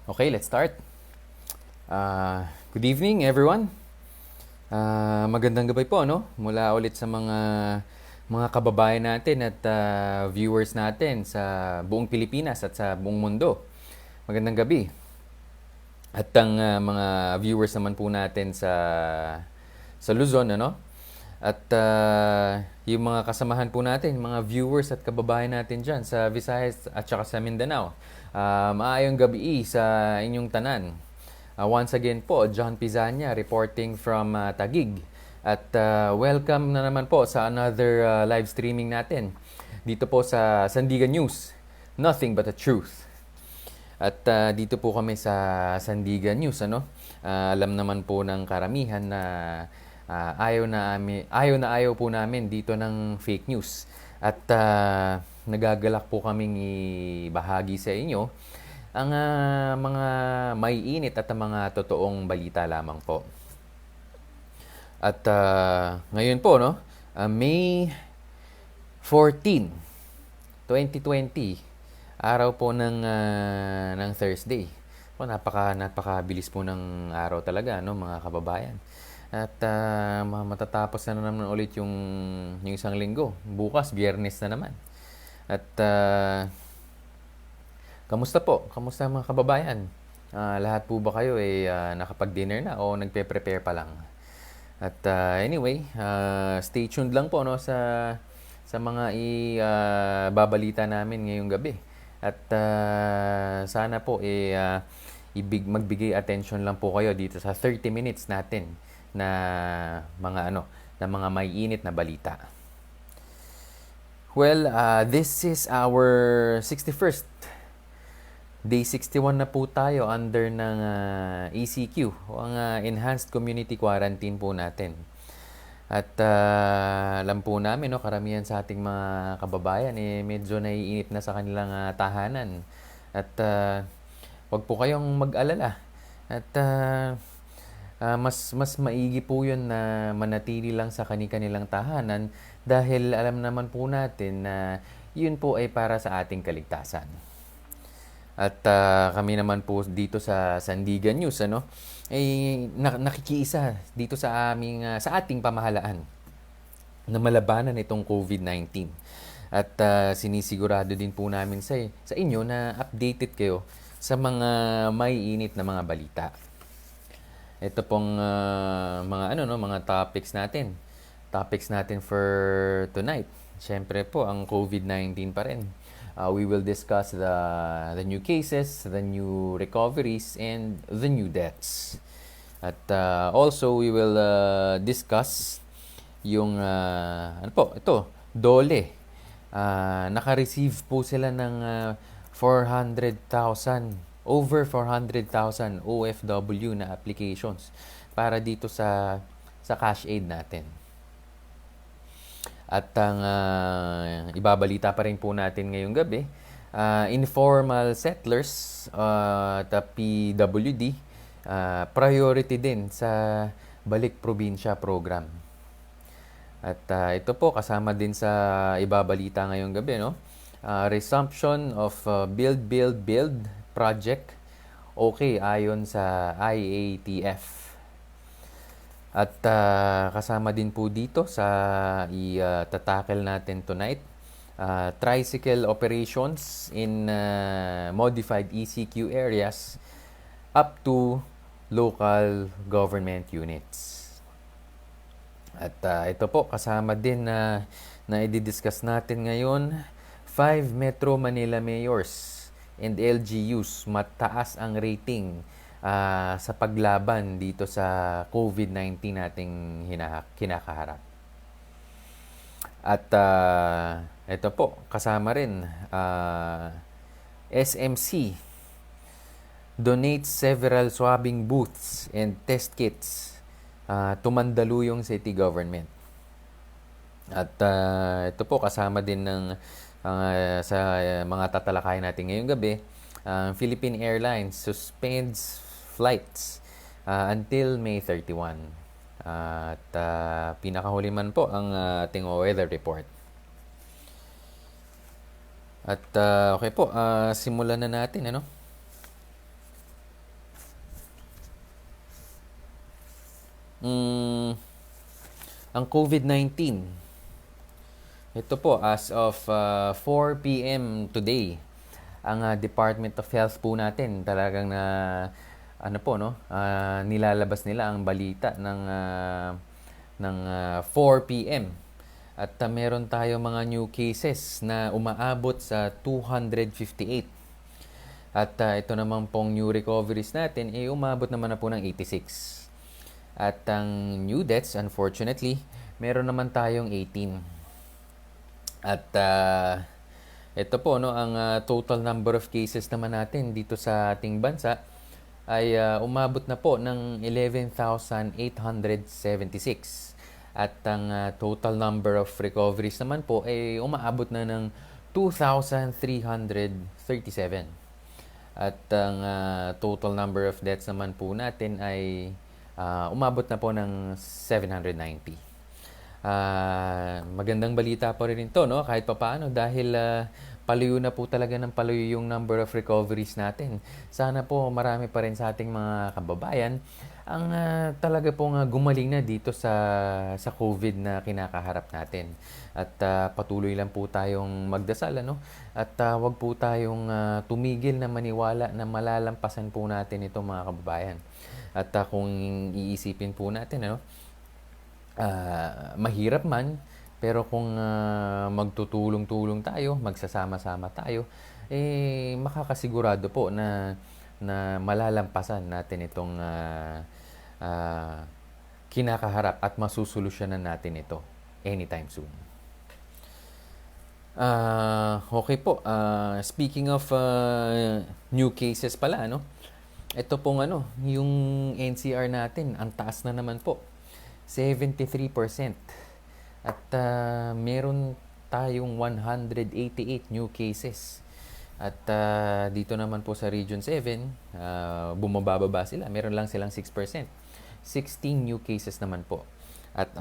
Okay, let's start. Good evening, everyone. Magandang gabi po, no? Mula ulit sa mga kababayan natin at viewers natin sa buong Pilipinas at sa buong mundo. Magandang gabi. At ang mga viewers naman po natin sa Luzon, ano? At yung mga kasamahan po natin, mga viewers at kababayan natin dyan sa Visayas at saka sa Mindanao. Maayong gabi sa inyong tanan. Once again po, John Pizania reporting from Taguig. At welcome na naman po sa another live streaming natin. Dito po sa Sandigan News. Nothing but the truth. At dito po kami sa Sandigan News, ano? Alam naman po ng karamihan na ayaw po namin dito ng fake news. At nagagalak po kaming ibahagi sa inyo ang mga may init at ang mga totoong balita lamang po. At ngayon po, no? May 14, 2020, araw po ng Thursday. O, napakabilis po ng araw talaga, no, mga kababayan. At matatapos na naman ulit yung isang linggo. Bukas, Biyernes na naman. At kamusta po? Kamusta mga kababayan? Lahat po ba kayo nakapag-dinner na o nagpe-prepare pa lang? At anyway, stay tuned lang po, no, sa mga babalita namin ngayong gabi. At sana po magbigay attention lang po kayo dito sa 30 minutes natin na mga may init na balita. Well, this is our 61st Day 61 na po tayo under ng ECQ o ang Enhanced Community Quarantine po natin. At alam po namin, no, karamihan sa ating mga kababayan medyo naiinit na sa kanilang tahanan. At wag po kayong mag-alala. At mas maigi po yun na manatili lang sa kanilang tahanan dahil alam naman po natin na yun po ay para sa ating kaligtasan. At kami naman po dito sa Sandigan News, ano, nakikiisa dito sa sa ating pamahalaan na malabanan itong COVID-19. At sinisigurado din po namin sa inyo na updated kayo sa mga may init na mga balita. Ito pong mga topics natin. Topics natin for tonight. Siyempre po ang COVID-19 pa rin. We will discuss the new cases, the new recoveries, and the new deaths. At also, we will discuss yung, DOLE. Naka-receive po sila ng 400,000, over 400,000 OFW na applications para dito sa cash aid natin. At ang ibabalita pa rin po natin ngayong gabi, informal settlers at PWD, priority din sa Balik Probinsya program. At ito po kasama din sa ibabalita ngayong gabi, no? Resumption of Build Build Build project, okay ayon sa IATF. At kasama din po dito sa itatackle natin tonight, tricycle operations in modified ECQ areas up to local government units. At ito po kasama din na i-discuss natin ngayon, 5 Metro Manila mayors and LGUs mataas ang rating sa paglaban dito sa COVID-19 nating kinakaharap. At ito po, kasama rin, SMC donates several swabbing booths and test kits to Mandaluyong City Government. At ito po, kasama din sa mga tatalakayan natin ngayong gabi, Philippine Airlines suspends flights until May 31. At pinakahuli man po ang ating weather report. At okay po, simulan na natin, ano? ang COVID-19. Ito po, as of 4 p.m. today, ang Department of Health po natin talagang na ano po no, nilalabas nila ang balita ng 4 p.m. At meron tayo mga new cases na umaabot sa 258. At ito naman pong new recoveries natin umabot naman na po ng 86. At ang new deaths, unfortunately, meron naman tayong 18. At ito po no, ang total number of cases naman natin dito sa ating bansa ay umabot na po ng 11,876. At ang total number of recoveries naman po ay umaabot na ng 2,337. At ang total number of deaths naman po natin ay umabot na po ng 790. Magandang balita pa rin ito, no? Kahit papaano dahil paluyo na po talaga ng paluyo yung number of recoveries natin. Sana po marami pa rin sa ating mga kababayan ang talaga pong gumaling na dito sa COVID na kinakaharap natin. At patuloy lang po tayong magdasal, ano? At wag po tayong tumigil na maniwala na malalampasan po natin itong mga kababayan. At kung iisipin po natin, ano, mahirap man, pero kung magtutulong-tulong tayo, magsasama-sama tayo, makakasigurado po na malalampasan natin itong kinakaharap at masusolusyonan natin ito anytime soon. Okay po. Speaking of new cases pala, ano? Ito pong yung NCR natin, ang taas na naman po. 73%. At meron tayong 188 new cases. At dito naman po sa Region 7, bumababa sila. Meron lang silang 6%. 16 new cases naman po. At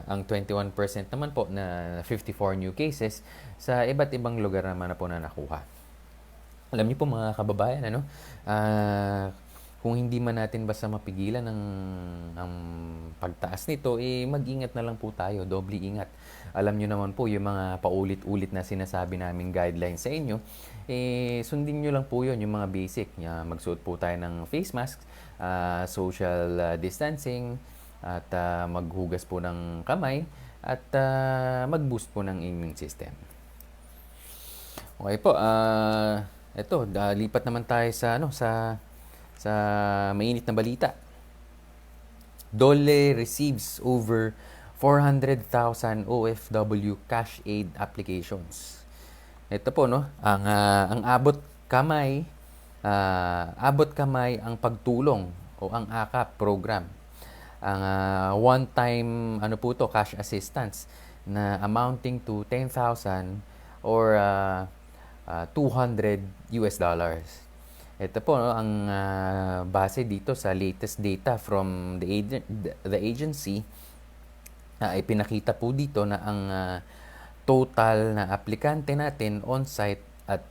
ang 21% naman po na 54 new cases sa iba't ibang lugar naman na po na nakuha. Alam niyo po mga kababayan, kung hindi man natin basta mapigilan ang pagtaas nito, mag-ingat na lang po tayo, doble ingat. Alam niyo naman po yung mga paulit-ulit na sinasabi naming guidelines sa inyo, sundin niyo lang po yun, yung mga basic. Magsuot po tayo ng face mask, social distancing, at maghugas po ng kamay, at mag-boost po ng immune system. Okay po, ito, lipat naman tayo sa mainit na balita. DOLE receives over 400,000 OFW cash aid applications. Ito po no, ang abot kamay ang pagtulong o ang AKAP program. Ang one-time po to, cash assistance na amounting to 10,000 or $200. Ito po no, ang base dito sa latest data from the agency, ay pinakita po dito na ang total na aplikante natin on-site at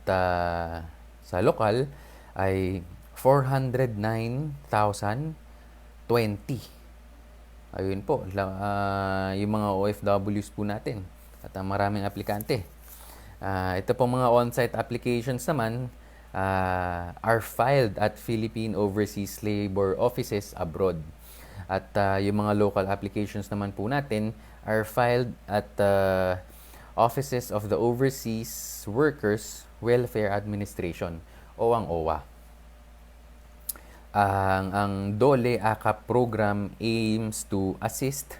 sa lokal ay 409,020. Ayun po, yung mga OFWs po natin at maraming aplikante. Ito po mga on-site applications naman are filed at Philippine Overseas Labor Offices abroad. At yung mga local applications naman po natin are filed at Offices of the Overseas Workers Welfare Administration o ang OWA. Ang DOLE AKAP program aims to assist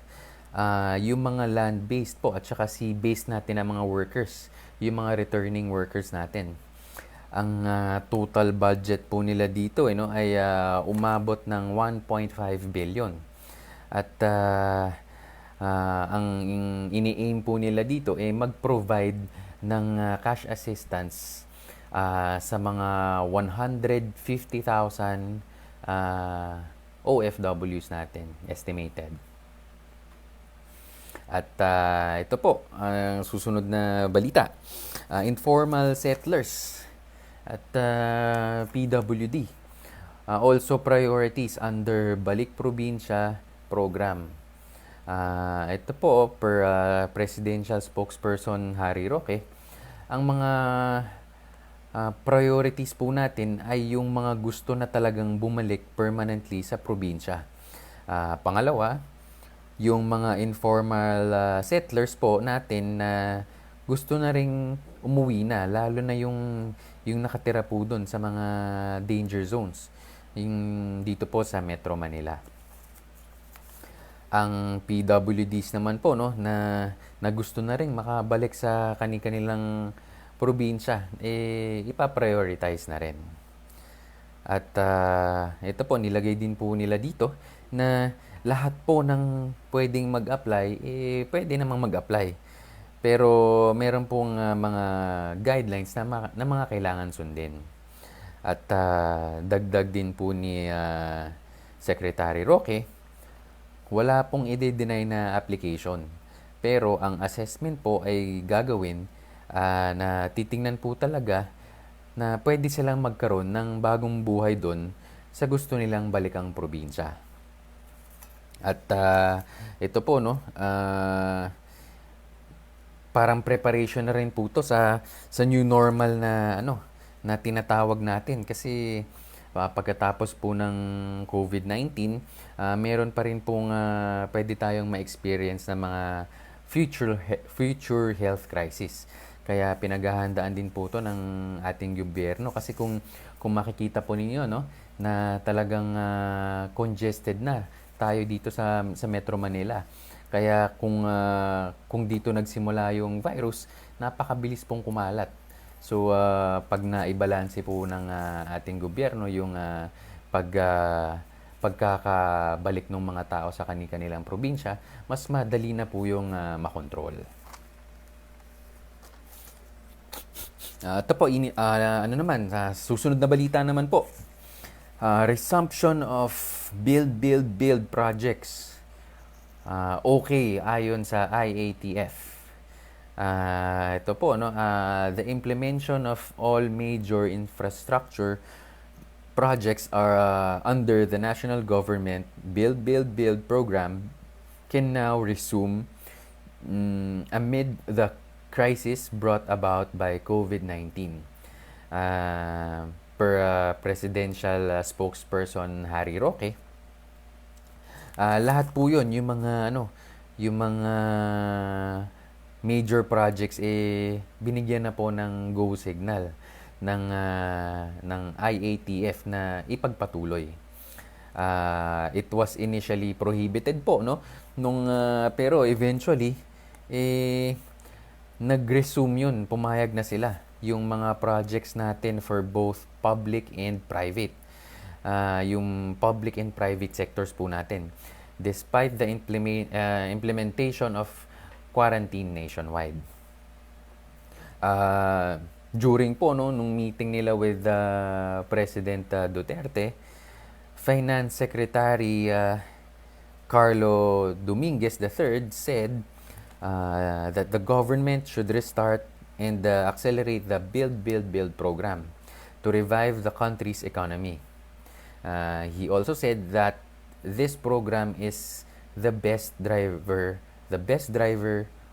yung mga land-based po at saka sea-based natin na mga workers, yung mga returning workers natin. Ang total budget po nila dito ay umabot ng 1.5 billion. At ang ini-aim po nila dito ay mag-provide ng cash assistance sa mga 150,000 OFWs natin, estimated. At ito po, ang susunod na balita. Informal settlers at PWD. Also priorities under Balik Probinsya program. Ito po, per Presidential Spokesperson Harry Roque, ang mga priorities po natin ay yung mga gusto na talagang bumalik permanently sa probinsya. Pangalawa, yung mga informal settlers po natin na gusto na ring umuwi na, lalo na yung nakatira po doon sa mga danger zones, yung dito po sa Metro Manila. Ang PWDs naman po, no, na gusto na ring makabalik sa kanilang probinsya, ipa-prioritize na rin. At ito po, nilagay din po nila dito na lahat po ng pwedeng mag-apply, pwede namang mag-apply. Pero meron pong mga guidelines na mga kailangan sundin. At dagdag din po ni Secretary Roque, wala pong i-deny na application. Pero ang assessment po ay gagawin na titingnan po talaga na pwede silang magkaroon ng bagong buhay doon sa gusto nilang balikang probinsya. At ito po, no, parang preparation na rin po to sa new normal na tinatawag natin, kasi pagkatapos po ng COVID-19, meron pa rin pong pwede tayong ma-experience na mga future health crisis. Kaya pinaghahandaan din po to ng ating gobyerno, kasi kung makikita po ninyo, no, na talagang congested na tayo dito sa Metro Manila. Kaya kung dito nagsimula yung virus, napakabilis pong kumalat. So pag naibalanse po ng ating gobyerno yung pagkakabalik ng mga tao sa kanilang probinsya, mas madali na po yung makontrol. Ito po, susunod na balita naman po. Resumption of build projects. Okay, ayon sa IATF. Ito po, no, the implementation of all major infrastructure projects are under the national government Build program can now resume amid the crisis brought about by COVID-19. Per presidential spokesperson Harry Roque, lahat po 'yon, yung mga major projects binigyan na po ng go signal ng IATF na ipagpatuloy. It was initially prohibited po, no, pero eventually nag-resume yun, pumayag na sila yung mga projects natin for both public and private. Yung public and private sectors po natin, despite the implementation of quarantine nationwide. During po, no, nung meeting nila with President Duterte, Finance Secretary Carlo Dominguez III said that the government should restart and accelerate the Build program to revive the country's economy. He also said that this program is the best driver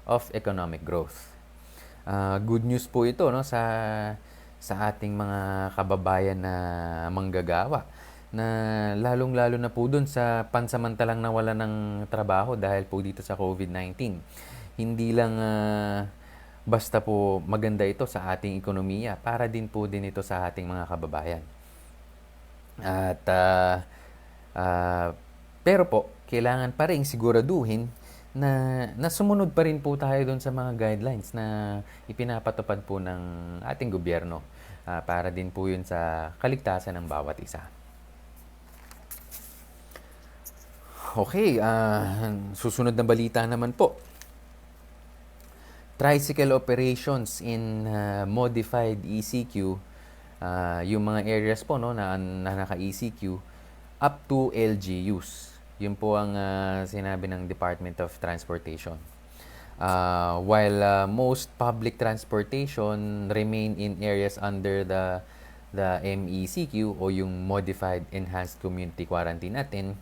of economic growth. Good news po ito, no, sa ating mga kababayan na manggagawa, na lalong-lalo na po dun sa pansamantalang nawala ng trabaho dahil po dito sa COVID-19. Hindi lang basta po maganda ito sa ating ekonomiya, para din po ito sa ating mga kababayan. At pero po, kailangan pa rin siguraduhin na sumunod pa rin po tayo doon sa mga guidelines na ipinapatupad po ng ating gobyerno, para din po yun sa kaligtasan ng bawat isa. Okay, susunod na balita naman po. Tricycle operations in modified ECQ, yung mga areas po, no, na naka-ECQ, up to LGUs. Yun po ang sinabi ng Department of Transportation. While most public transportation remain in areas under the MECQ o yung Modified Enhanced Community Quarantine natin,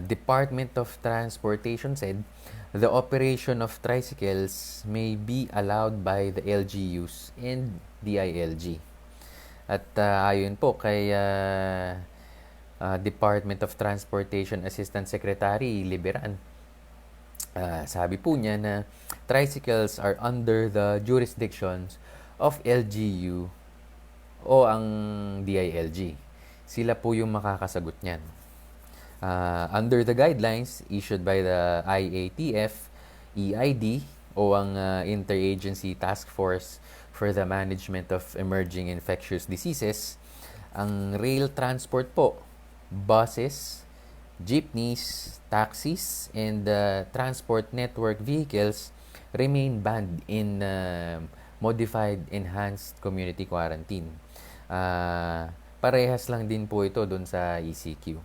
Department of Transportation said the operation of tricycles may be allowed by the LGUs and DILG. At ayon po kay Department of Transportation Assistant Secretary Liberan, sabi po niya na tricycles are under the jurisdictions of LGU o ang DILG. Sila po yung makakasagot niyan. Under the guidelines issued by the IATF, EID, o ang Interagency Task Force for the Management of Emerging Infectious Diseases, ang rail transport po, buses, jeepneys, taxis, and transport network vehicles remain banned in modified enhanced community quarantine. Parehas lang din po ito doon sa ECQ.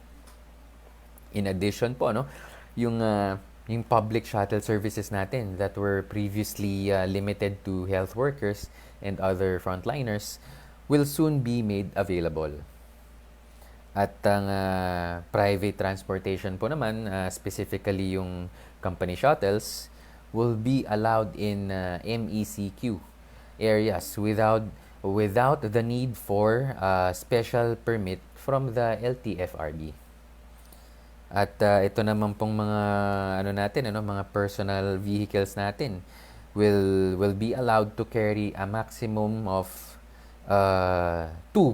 In addition po, yung public shuttle services natin that were previously limited to health workers and other frontliners will soon be made available. At ang private transportation po naman, specifically yung company shuttles, will be allowed in MECQ areas without the need for special permit from the LTFRB. At ito naman pong mga mga personal vehicles natin will be allowed to carry a maximum of 2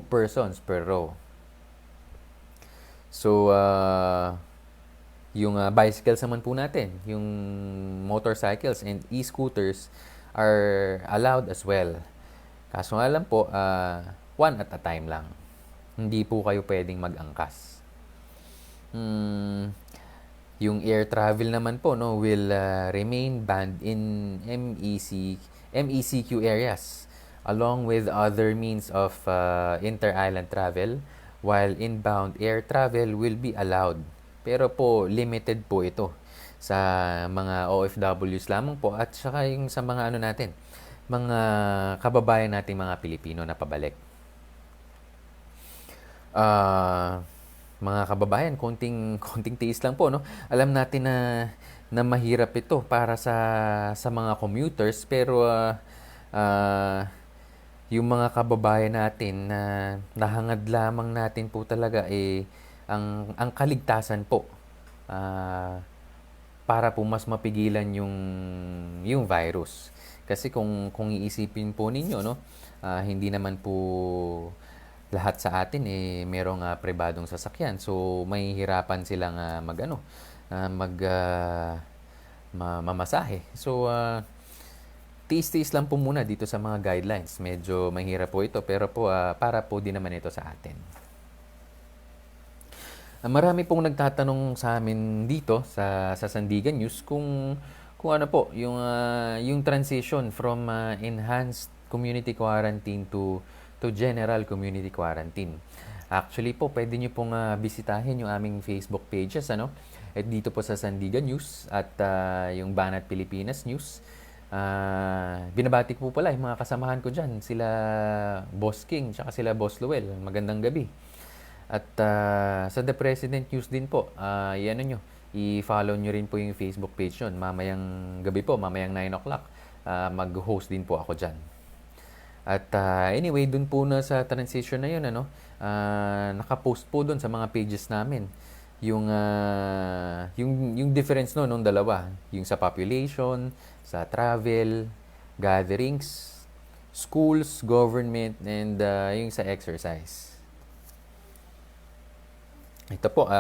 persons per row. So yung bicycles naman po natin, yung motorcycles and e-scooters are allowed as well. Kaso nga lang po, one at a time lang. Hindi po kayo pwedeng mag-angkas. Yung air travel naman po will remain banned in MECQ areas along with other means of inter-island travel, while inbound air travel will be allowed. Pero po limited po ito sa mga OFWs lamang po at saka yung sa mga mga kababayan nating mga Pilipino na pabalik. Mga kababayan, konting tiis lang po, no? Alam natin na mahirap ito para sa mga commuters, pero yung mga kababayan natin na nahangad lamang natin po talaga ang kaligtasan po, para po mas mapigilan yung virus. Kasi kung iisipin po ninyo, hindi naman po lahat sa atin merong pribadong sasakyan. So may hirapan silang mamasahe. So tiis-tiis lang po muna dito sa mga guidelines. Medyo mahirap po ito, pero po para po din naman ito sa atin. Marami pong nagtatanong sa amin dito sa Sandigan News kung ano po yung transition from enhanced community quarantine to general community quarantine. Actually po, pwede nyo pong bisitahin yung aming Facebook pages, at dito po sa Sandigan News at yung Banat Pilipinas News. Binabati po pala yung mga kasamahan ko dyan, sila Boss King, tsaka sila Boss Luel. Magandang gabi. At sa The President News din po, i-follow nyo rin po yung Facebook page yun. Mamayang gabi po, mamayang 9 o'clock, mag-host din po ako dyan. At anyway, dun po na sa transition na yun, nakapost po dun sa mga pages namin yung difference nung dalawa, yung sa population, sa travel, gatherings, schools, government, and yung sa exercise. Ito po,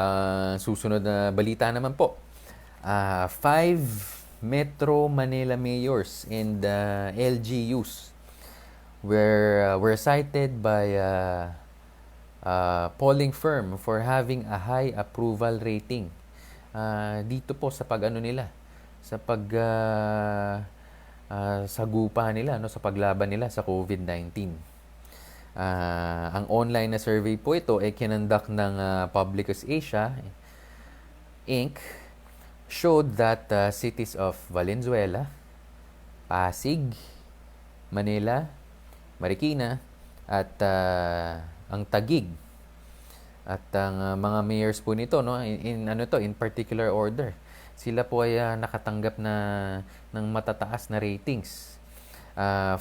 susunod na balita naman po. 5 Metro Manila mayors and LGUs were cited by polling firm for having a high approval rating. Dito po sa sa sagupa nila, sa paglaban nila sa COVID-19. Ang online na survey po ito ay kinonduct ng Publicus Asia Inc. showed that cities of Valenzuela, Pasig, Manila, Marikina, at ang Taguig At ang mga mayors po nito, no, in particular order, sila po ay nakatanggap ng matataas na ratings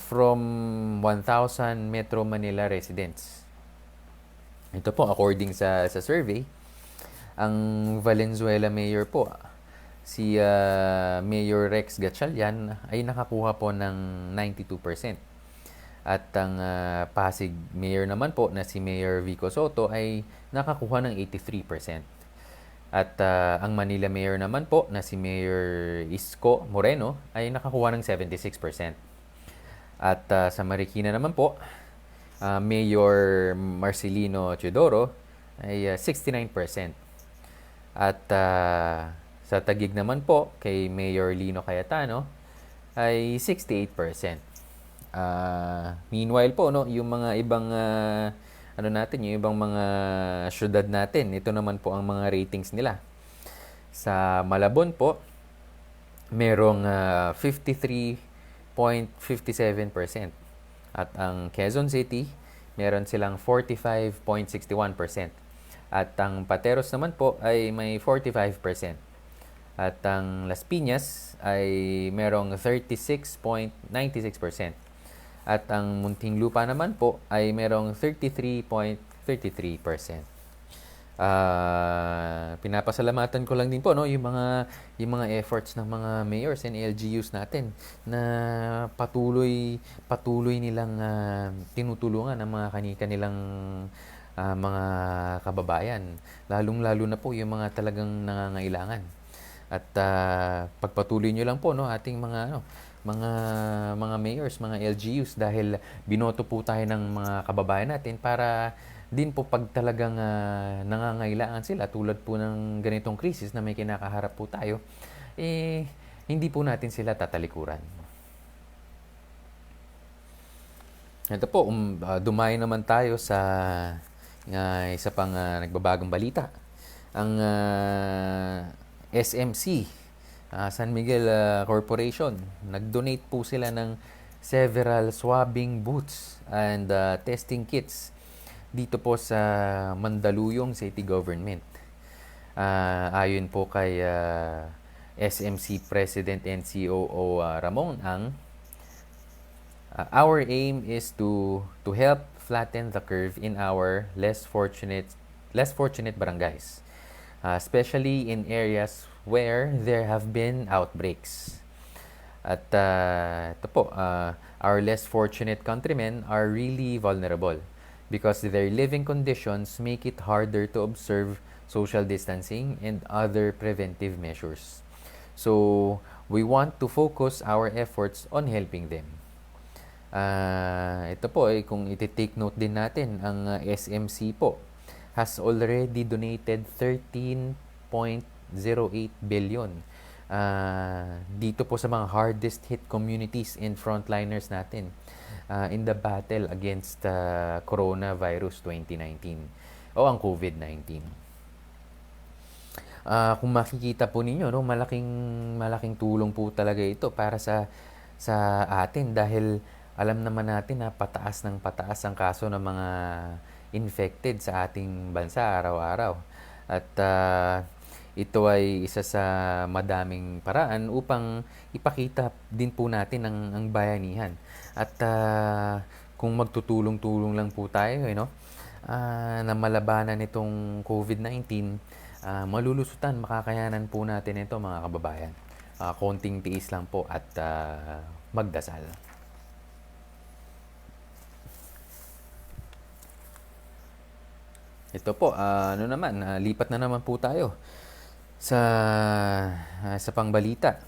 from 1,000 Metro Manila residents. Ito po according sa survey, ang Valenzuela mayor po, si Mayor Rex Gatchalian ay nakakuha po ng 92%. At ang Pasig Mayor naman po na si Mayor Vico Soto ay nakakuha ng 83%. At ang Manila Mayor naman po na si Mayor Isko Moreno ay nakakuha ng 76%. At sa Marikina naman po, Mayor Marcelino Teodoro ay 69%. At sa Taguig naman po, kay Mayor Lino Cayetano ay 68%. Meanwhile po, no, yung mga ibang yung ibang mga syudad natin, ito naman po ang mga ratings nila. Sa Malabon po, merong 53.57%. At ang Quezon City, meron silang 45.61%. At ang Pateros naman po ay may 45%. At ang Las Piñas ay merong 36.96%. At ang Muntinlupa naman po ay merong 33.33%. Pinapasalamatan ko lang din po, no, yung mga efforts ng mga mayors and LGUs natin na patuloy nilang tinutulungan ang mga kanilang mga kababayan, lalong-lalo na po yung mga talagang nangangailangan. At pagpatuloy nyo lang po, no, ating mga mayors, mga LGUs, dahil binoto po tayo ng mga kababayan natin para din po pag talagang nangangailangan sila, tulad po ng ganitong krisis na may kinakaharap po tayo, hindi po natin sila tatalikuran. Ito po, dumayo naman tayo sa isa pang nagbabagong balita. Ang SMC, San Miguel Corporation, nag-donate po sila ng several swabbing booths and testing kits dito po sa Mandaluyong City Government. Ayon po kay SMC President and COO Ramon Ang, our aim is to help flatten the curve in our less fortunate barangays, especially in areas where there have been outbreaks. At ito po, our less fortunate countrymen are really vulnerable because their living conditions make it harder to observe social distancing and other preventive measures. So, we want to focus our efforts on helping them. Ito po, kung iti-take note din natin, ang SMC po has already donated 13.08 billion dito po sa mga hardest hit communities and frontliners natin in the battle against coronavirus 2019 o ang COVID-19. Kung makikita po ninyo, no, malaking tulong po talaga ito para sa atin, dahil alam naman natin na pataas ang kaso ng mga infected sa ating bansa araw-araw. At ito ay isa sa madaming paraan upang ipakita din po natin ang bayanihan. At kung magtutulong-tulong lang po tayo, na malabanan itong COVID-19, malulusutan, makakayanan po natin ito, mga kababayan. Konting tiis lang po at magdasal. Ito po, lipat na naman po tayo sa pangbalita.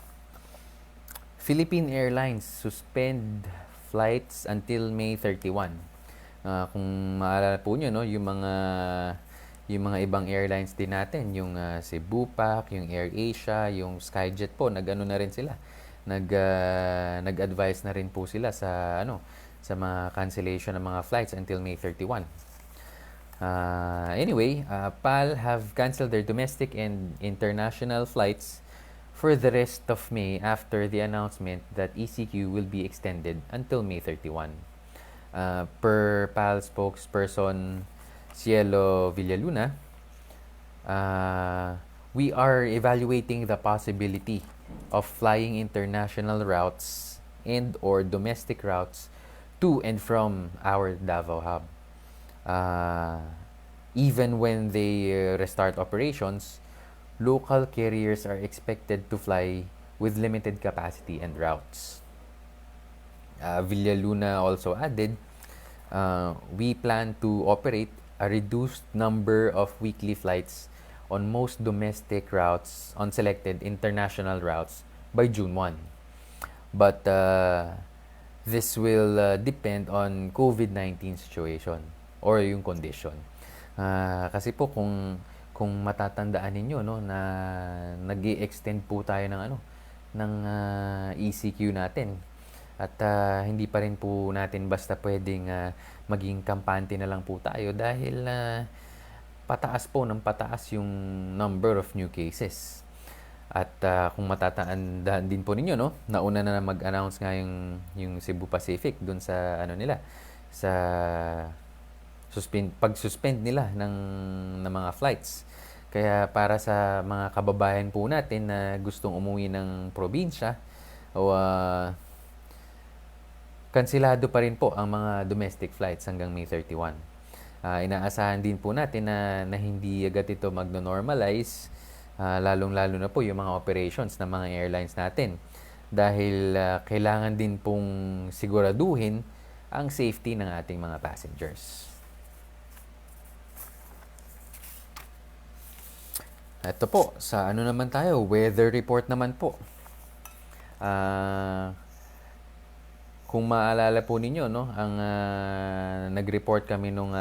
Philippine Airlines suspend flights until May 31. Kung maalala po nyo, no, yung mga ibang airlines din natin, yung Cebu Pac, yung AirAsia, yung Skyjet po, na rin sila. Nag-advise na rin po sila sa mga cancellation ng mga flights until May 31. Anyway, PAL have canceled their domestic and international flights for the rest of May after the announcement that ECQ will be extended until May 31. Per PAL spokesperson Cielo Villaluna, uh, we are evaluating the possibility of flying international routes and or domestic routes to and from our Davao hub. Uh, Even when they restart operations, local carriers are expected to fly with limited capacity and routes. Villaluna also added, we plan to operate a reduced number of weekly flights on most domestic routes on selected international routes by June 1. But this will depend on COVID-19 situation or yung condition. Kasi po kung matatandaan ninyo no na nag-extend po tayo ng ECQ natin at hindi pa rin po natin basta pwedeng maging kampante na lang po tayo dahil pataas po ng pataas yung number of new cases. At kung matatandaan din po ninyo no, nauna na mag-announce nga yung Cebu Pacific dun sa nila sa pag-suspend nila ng mga flights. Kaya para sa mga kababayan po natin na gustong umuwi ng probinsya o kansilado pa rin po ang mga domestic flights hanggang May 31. Inaasahan din po natin na hindi agad ito magno-normalize, lalong-lalo na po yung mga operations ng mga airlines natin. Dahil kailangan din pong siguraduhin ang safety ng ating mga passengers. Ito po, sa naman tayo, weather report naman po. Kung maalala po ninyo, no, ang nag-report kami nung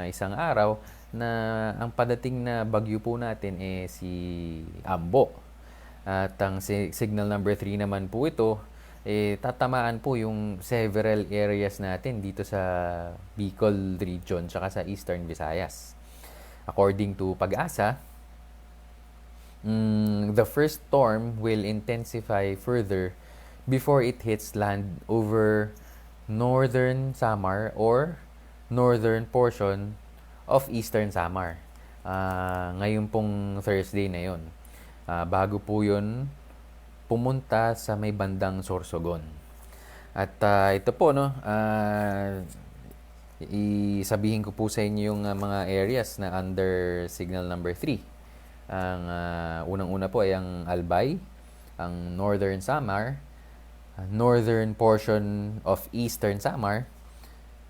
isang araw na ang padating na bagyo po natin si Ambo. At ang signal number 3 naman po ito, tatamaan po yung several areas natin dito sa Bicol region tsaka sa Eastern Visayas. According to Pag-asa, the first storm will intensify further before it hits land over northern Samar or northern portion of eastern Samar. Ngayon pong Thursday na yon. Bago po yun pumunta sa may bandang Sorsogon. At ito po, no, isabihin ko po sa inyo yung mga areas na under signal number 3. Ang unang-una po ay ang Albay, ang Northern Samar, northern portion of Eastern Samar,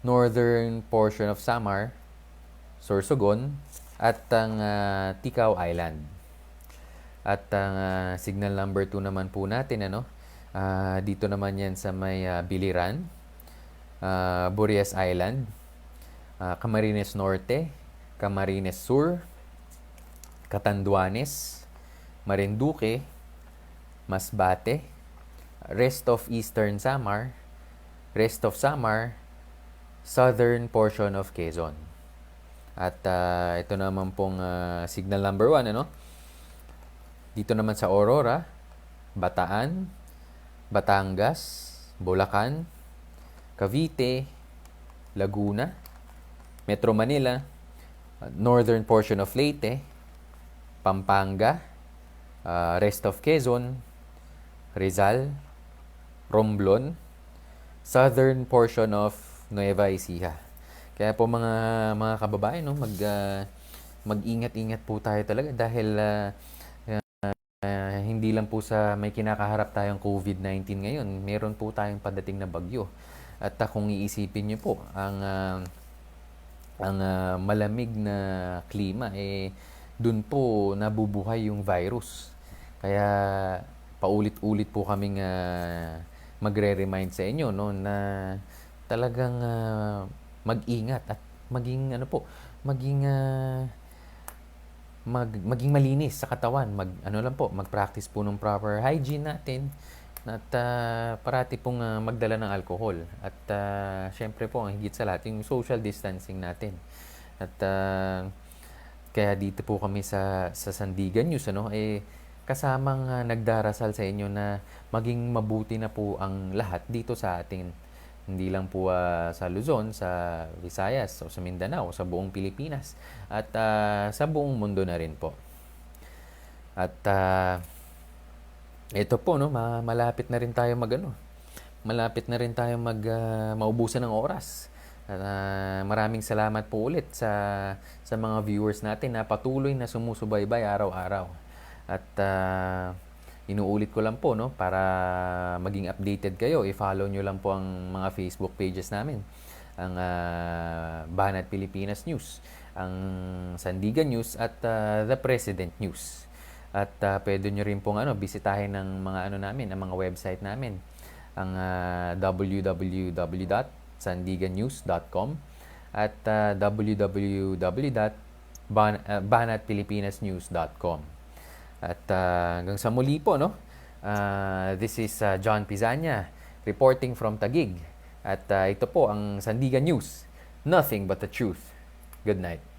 northern portion of Samar, Sorsogon, at ang Ticao Island. At ang signal number 2 naman po natin, dito naman yan sa may Biliran, Burias Island, Camarines Norte, Camarines Sur, Catanduanes, Marinduque, Masbate, rest of Eastern Samar, rest of Samar, southern portion of Quezon. At ito naman pong signal number 1, dito naman sa Aurora, Bataan, Batangas, Bulacan, Cavite, Laguna, Metro Manila, northern portion of Leyte, Pampanga, rest of Quezon, Rizal, Romblon, southern portion of Nueva Ecija. Kaya po mga kababayan, mag-ingat-ingat po tayo talaga dahil hindi lang po sa may kinakaharap tayong COVID-19 ngayon, meron po tayong padating na bagyo. At kung iisipin niyo po, ang malamig na klima dun po nabubuhay yung virus. Kaya paulit-ulit po kaming magre-remind sa inyo na talagang mag-ingat at maging maging malinis sa katawan, mag-practice po ng proper hygiene natin at parati pong magdala ng alcohol at syempre po ang higit sa lahat yung social distancing natin. At kaya dito po kami sa Sandigan News kasamang nagdarasal sa inyo na maging mabuti na po ang lahat dito sa atin Hindi lang po sa Luzon, sa Visayas, o sa Mindanao, sa buong Pilipinas, at sa buong mundo na rin po. At ito po, no, malapit na rin tayo malapit na rin tayo maubusan ng oras. At maraming salamat po ulit sa mga viewers natin na patuloy na sumusubaybay araw-araw. At inuulit ko lang po, no, para maging updated kayo, i-follow nyo lang po ang mga Facebook pages namin. Ang Banat Pilipinas News, ang Sandigan News, at The President News. At pwede nyo rin pong bisitahin ng mga namin, ang mga website namin. Ang www.sandigannews.com at www.banatpilipinasnews.com. At hanggang sa muli po, no? This is John Pizania reporting from Taguig. At ito po ang Sandigan News. Nothing but the truth. Good night.